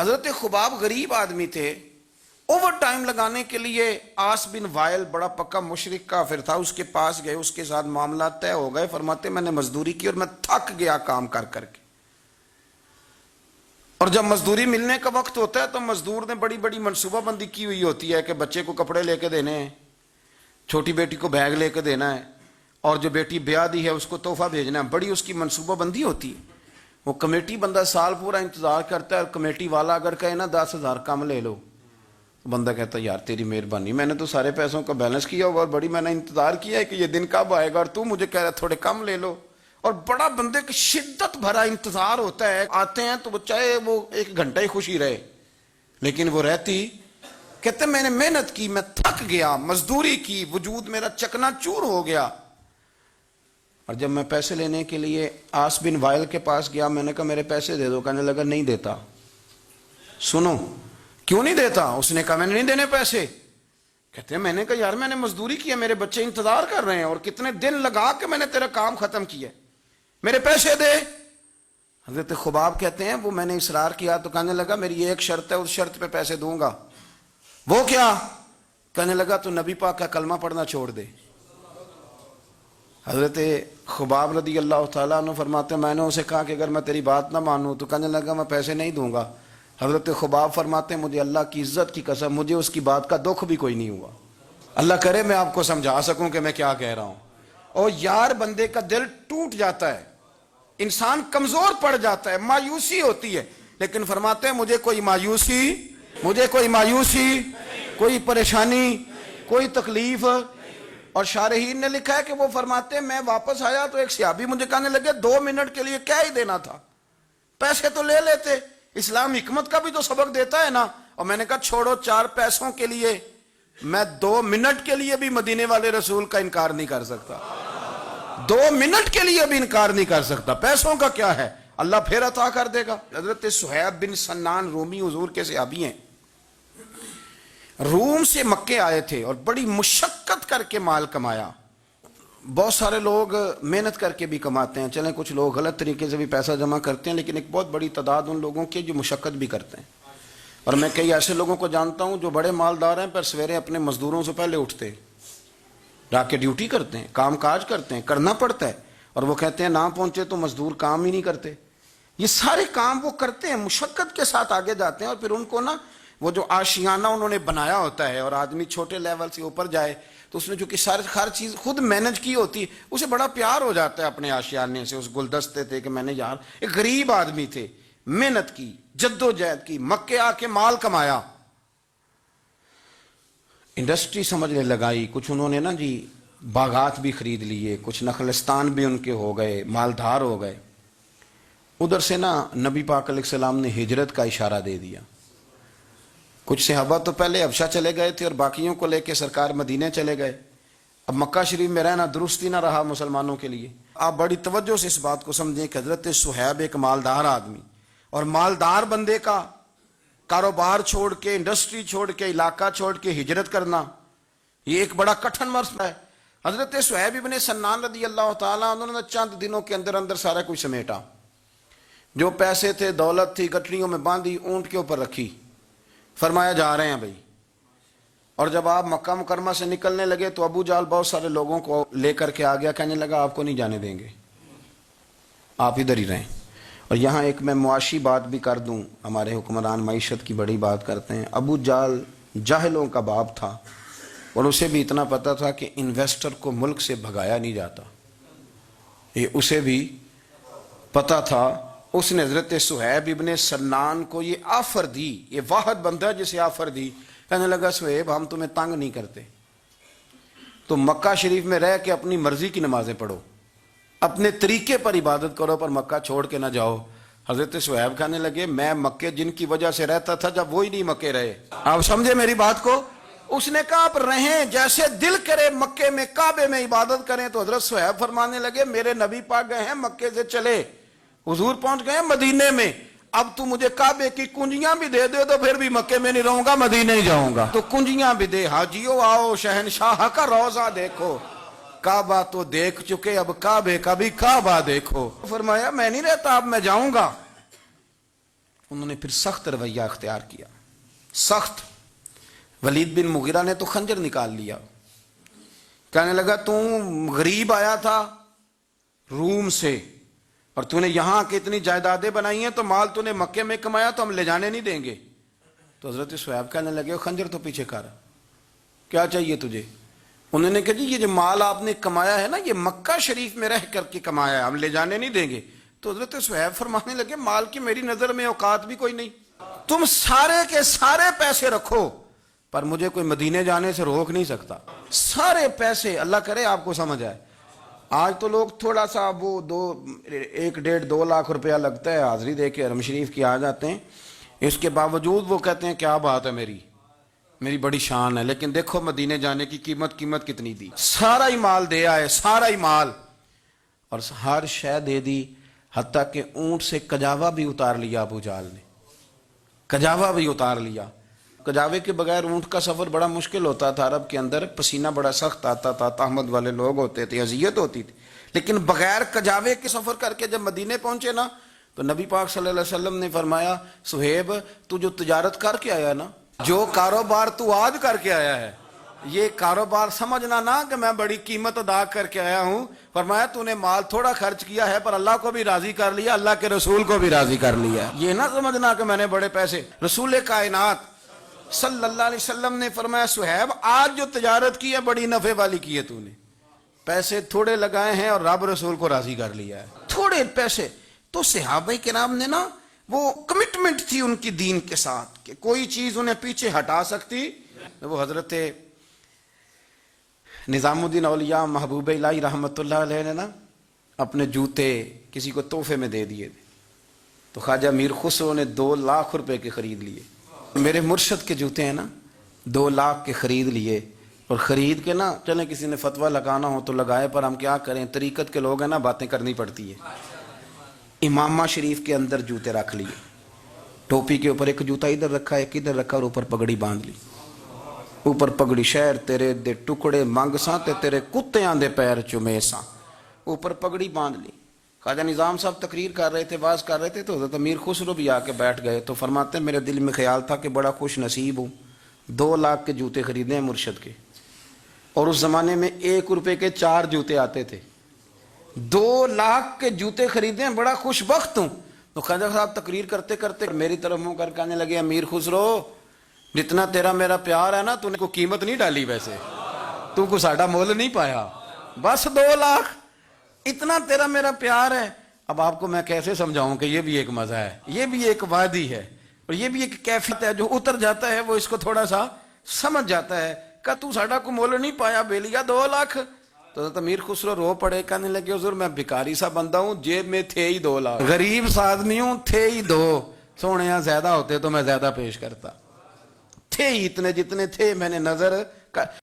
حضرت خباب غریب آدمی تھے، اوور ٹائم لگانے کے لیے آس بن وائل بڑا پکا مشرک کافر تھا، اس کے پاس گئے، اس کے ساتھ معاملات طے ہو گئے، فرماتے میں نے مزدوری کی اور میں تھک گیا کام کر کر کے، اور جب مزدوری ملنے کا وقت ہوتا ہے تو مزدور نے بڑی بڑی منصوبہ بندی کی ہوئی ہوتی ہے کہ بچے کو کپڑے لے کے دینے ہیں، چھوٹی بیٹی کو بیگ لے کے دینا ہے، اور جو بیٹی بیاہ دی ہے اس کو تحفہ بھیجنا ہے، بڑی اس کی منصوبہ بندی ہوتی ہے۔ وہ کمیٹی بندہ سال پورا انتظار کرتا ہے، اور کمیٹی والا اگر کہے نا 10,000 کم لے لو، تو بندہ کہتا ہے یار تیری مہربانی، میں نے تو سارے پیسوں کا بیلنس کیا ہوگا اور بڑی میں نے انتظار کیا ہے کہ یہ دن کب آئے گا، اور تو مجھے کہہ رہا تھوڑے کم لے لو، اور بڑا بندے کی شدت بھرا انتظار ہوتا ہے، آتے ہیں تو وہ چاہے وہ 1 گھنٹہ ہی خوشی رہے لیکن وہ رہتی، کہتے میں نے محنت کی، میں تھک گیا، مزدوری کی، وجود میرا چکنا چور ہو گیا، اور جب میں پیسے لینے کے لیے آس بن وائل کے پاس گیا، میں نے کہا میرے پیسے دے دو، کہنے لگا نہیں دیتا۔ سنو کیوں نہیں دیتا؟ اس نے کہا میں نے نہیں دینے پیسے۔ کہتے ہیں میں نے کہا یار میں نے مزدوری کی ہے، میرے بچے انتظار کر رہے ہیں اور کتنے دن لگا کے میں نے تیرا کام ختم کیا، میرے پیسے دے۔ حضرت خباب کہتے ہیں وہ میں نے اصرار کیا تو کہنے لگا میری ایک شرط ہے، اس شرط پہ پیسے دوں گا۔ وہ کیا؟ کہنے لگا تو نبی پاک کا کلمہ پڑھنا چھوڑ دے۔ حضرت خباب رضی اللہ تعالیٰ عنہ فرماتے ہیں میں نے اسے کہا کہ اگر میں تیری بات نہ مانوں تو کہنے لگا میں پیسے نہیں دوں گا۔ حضرت خباب فرماتے ہیں مجھے اللہ کی عزت کی قسم مجھے اس کی بات کا دکھ بھی کوئی نہیں ہوا۔ اللہ کرے میں آپ کو سمجھا سکوں کہ میں کیا کہہ رہا ہوں۔ اور یار بندے کا دل ٹوٹ جاتا ہے، انسان کمزور پڑ جاتا ہے، مایوسی ہوتی ہے، لیکن فرماتے ہیں مجھے کوئی مایوسی، کوئی پریشانی، کوئی تکلیف۔ اور شارحین نے لکھا ہے کہ وہ فرماتے ہیں میں واپس آیا تو ایک صحابی مجھے کہنے لگے 2 منٹ کے لیے کیا ہی دینا تھا، پیسے تو لے لیتے، اسلام حکمت کا بھی تو سبق دیتا ہے نا۔ اور میں نے کہا چھوڑو 4 پیسوں کے لیے میں 2 منٹ کے لیے بھی مدینے والے رسول کا انکار نہیں کر سکتا، 2 منٹ کے لیے بھی انکار نہیں کر سکتا، پیسوں کا کیا ہے، اللہ پھر عطا کر دے گا۔ حضرت صہیب بن سنان رومی حضور کے صحابی ہیں، روم سے مکے آئے تھے اور بڑی مشقت کر کے مال کمایا۔ بہت سارے لوگ محنت کر کے بھی کماتے ہیں، چلیں کچھ لوگ غلط طریقے سے بھی پیسہ جمع کرتے ہیں، لیکن ایک بہت بڑی تعداد ان لوگوں کی جو مشقت بھی کرتے ہیں۔ اور میں کئی ایسے لوگوں کو جانتا ہوں جو بڑے مالدار ہیں پر سویرے اپنے مزدوروں سے پہلے اٹھتے، جا کے ڈیوٹی کرتے ہیں، کام کاج کرتے ہیں، کرنا پڑتا ہے، اور وہ کہتے ہیں نہ پہنچے تو مزدور کام ہی نہیں کرتے۔ یہ سارے کام وہ کرتے ہیں، مشقت کے ساتھ آگے جاتے ہیں، اور پھر ان کو نا وہ جو آشیانہ انہوں نے بنایا ہوتا ہے، اور آدمی چھوٹے لیول سے اوپر جائے تو اس نے جو کہ ہر چیز خود مینج کی ہوتی ہے، اسے بڑا پیار ہو جاتا ہے اپنے آشیانے سے، اس گلدستے تھے کہ میں نے یار ایک غریب آدمی تھے، محنت کی، جد و جہد کی، مکے آ کے مال کمایا، انڈسٹری سمجھنے لگائی، کچھ انہوں نے نا جی باغات بھی خرید لیے، کچھ نخلستان بھی ان کے ہو گئے، مالدار ہو گئے۔ ادھر سے نا نبی پاک علیہ السلام نے ہجرت کا اشارہ دے دیا۔ کچھ صحابہ تو پہلے حبشہ چلے گئے تھے اور باقیوں کو لے کے سرکار مدینے چلے گئے۔ اب مکہ شریف میں رہنا درست ہی نہ رہا مسلمانوں کے لیے۔ آپ بڑی توجہ سے اس بات کو سمجھیں کہ حضرت صہیب ایک مالدار آدمی، اور مالدار بندے کا کاروبار چھوڑ کے، انڈسٹری چھوڑ کے، علاقہ چھوڑ کے ہجرت کرنا، یہ ایک بڑا کٹھن مرحلہ ہے۔ حضرت صہیب ابن سنان رضی اللہ تعالیٰ عنہ نے چند دنوں کے اندر اندر سارا کچھ سمیٹا، جو پیسے تھے، دولت تھی، گٹریوں میں باندھی، اونٹ کے اوپر رکھی، فرمایا جا رہے ہیں بھائی۔ اور جب آپ مکہ مکرمہ سے نکلنے لگے تو ابو جہل بہت سارے لوگوں کو لے کر کے آ گیا، کہنے لگا آپ کو نہیں جانے دیں گے، آپ ادھر ہی رہیں۔ اور یہاں ایک میں معاشی بات بھی کر دوں، ہمارے حکمران معیشت کی بڑی بات کرتے ہیں۔ ابو جہل جاہلوں کا باپ تھا، اور اسے بھی اتنا پتا تھا کہ انویسٹر کو ملک سے بھگایا نہیں جاتا، یہ اسے بھی پتا تھا۔ اس نے حضرت صہیب ابن سنان کو یہ آفر دی، یہ واحد بندہ ہے جسے آفر دی، کہنے لگا صہیب ہم تمہیں تنگ نہیں کرتے، تم مکہ شریف میں رہ کے اپنی مرضی کی نمازیں پڑھو، اپنے طریقے پر عبادت کرو، پر مکہ چھوڑ کے نہ جاؤ۔ حضرت صہیب کہنے لگے میں مکے جن کی وجہ سے رہتا تھا جب وہی نہیں مکے رہے، آپ سمجھے میری بات کو۔ اس نے کہا آپ رہیں جیسے دل کرے، مکے میں کعبے میں عبادت کریں۔ تو حضرت صہیب فرمانے لگے میرے نبی پاک گئے ہیں مکے سے چلے، حضور پہنچ گئے مدینے میں، اب تو مجھے کعبے کی کنجیاں بھی دے دے تو پھر بھی مکے میں نہیں رہوں گا، مدینے ہی جاؤں گا۔ تو کنجیاں بھی دے، حاجیو آؤ شہنشاہ کا روضہ دیکھو، کعبہ تو دیکھ چکے اب کعبے کا بھی کعبہ دیکھو۔ فرمایا میں نہیں رہتا، اب میں جاؤں گا۔ انہوں نے پھر سخت رویہ اختیار کیا، سخت۔ ولید بن مغیرہ نے تو خنجر نکال لیا، کہنے لگا تو غریب آیا تھا روم سے اور تو نے یہاں کے اتنی جائیدادیں بنائی ہیں، تو مال تو نے مکے میں کمایا تو ہم لے جانے نہیں دیں گے۔ تو حضرت صہیب کہنے لگے خنجر تو پیچھے کر، کیا چاہیے تجھے؟ انہوں نے کہا جی یہ جو مال آپ نے کمایا ہے نا، یہ مکہ شریف میں رہ کر کے کمایا ہے، ہم لے جانے نہیں دیں گے۔ تو حضرت صہیب فرمانے لگے مال کی میری نظر میں اوقات بھی کوئی نہیں، تم سارے کے سارے پیسے رکھو پر مجھے کوئی مدینے جانے سے روک نہیں سکتا۔ سارے پیسے، اللہ کرے آپ کو سمجھ آئے۔ آج تو لوگ تھوڑا سا وہ 1.5-2 لاکھ روپیہ لگتا ہے حاضری دے کے حرم شریف کی آ جاتے ہیں، اس کے باوجود وہ کہتے ہیں کیا بات ہے، میری بڑی شان ہے، لیکن دیکھو مدینے جانے کی قیمت کتنی دی، سارا ہی مال دے آئے، سارا ہی مال، اور ہر شے دے دی، حتیٰ کہ اونٹ سے کجاوا بھی اتار لیا ابو جہل نے، کجاوا بھی اتار لیا۔ کجاوے کے بغیر اونٹ کا سفر بڑا مشکل ہوتا تھا، عرب کے اندر پسینہ بڑا سخت آتا تھا، تہمت والے لوگ ہوتے تھے، اذیت ہوتی تھی، لیکن بغیر کجاوے کے سفر کر کے جب مدینے پہنچے نا تو نبی پاک صلی اللہ علیہ وسلم نے فرمایا صہیب تو جو تجارت کر کے آیا نا، جو کاروبار تو آج کر کے آیا ہے، یہ کاروبار سمجھنا نا کہ میں بڑی قیمت ادا کر کے آیا ہوں، فرمایا تو نے مال تھوڑا خرچ کیا ہے پر اللہ کو بھی راضی کر لیا، اللہ کے رسول کو بھی راضی کر لیا، یہ نہ سمجھنا کہ میں نے بڑے پیسے۔ رسول کائنات صلی اللہ علیہ وسلم نے فرمایا صہیب آج جو تجارت کی ہے بڑی نفع والی کی ہے، تو نے پیسے تھوڑے لگائے ہیں اور رب رسول کو راضی کر لیا ہے، تھوڑے پیسے۔ تو صحابہ کرام نے نا وہ کمٹمنٹ تھی ان کی دین کے ساتھ کہ کوئی چیز انہیں پیچھے ہٹا سکتی۔ وہ حضرت نظام الدین اولیاء محبوب الہی رحمت اللہ علیہ نے نا اپنے جوتے کسی کو تحفے میں دے دیے تھے، تو خواجہ میر خسرو نے 2 لاکھ روپے کے خرید لیے۔ میرے مرشد کے جوتے ہیں نا 2 لاکھ کے خرید لیے، اور خرید کے نا چلیں کسی نے فتویٰ لگانا ہو تو لگائے، پر ہم کیا کریں، طریقت کے لوگ ہیں نا، باتیں کرنی پڑتی ہے۔ امامہ شریف کے اندر جوتے رکھ لیے، ٹوپی کے اوپر ایک جوتا ادھر رکھا ایک ادھر رکھا، اور اوپر پگڑی باندھ لی، اوپر پگڑی شہر تیرے دے ٹکڑے منگ ساں تے تیرے کتیاں دے پیر چومے ساں، اوپر پگڑی باندھ لی۔ خواجہ نظام صاحب تقریر کر رہے تھے، واز کر رہے تھے، تو حضرت امیر خسرو بھی آ کے بیٹھ گئے، تو فرماتے ہیں میرے دل میں خیال تھا کہ بڑا خوش نصیب ہوں، 2 لاکھ کے جوتے خریدے ہیں مرشد کے، اور اس زمانے میں 1 روپے کے 4 جوتے آتے تھے، 2 لاکھ کے جوتے خریدے ہیں، بڑا خوش بخت ہوں۔ تو خواجہ صاحب تقریر کرتے کرتے میری طرف منہ کر کہنے لگے امیر خسرو جتنا تیرا میرا پیار ہے نا، تو نے کوئی قیمت نہیں ڈالی، ویسے تو کو ساڈا مول نہیں پایا، بس 2 لاکھ اتنا تیرا میرا پیار ہے۔ اب آپ کو میں کیسے سمجھاؤں کہ یہ بھی ایک مزہ ہے، یہ بھی ایک وادی ہے، اور یہ بھی ایک کیفیت ہے، جو اتر جاتا ہے وہ اس کو تھوڑا سا سمجھ جاتا ہے کہ تو ساڈا کو مول نہیں پایا بیلیا 2 لاکھ۔ تو حضرت امیر خسرو رو پڑے، کہنے لگے حضور میں بھکاری سا بندہ ہوں، جیب میں تھے ہی 2 لاکھ، غریب سا آدمی ہوں، تھے ہی 2، سونے یہاں زیادہ ہوتے تو میں زیادہ پیش کرتا، تھے ہی اتنے جتنے تھے، میں نے نظر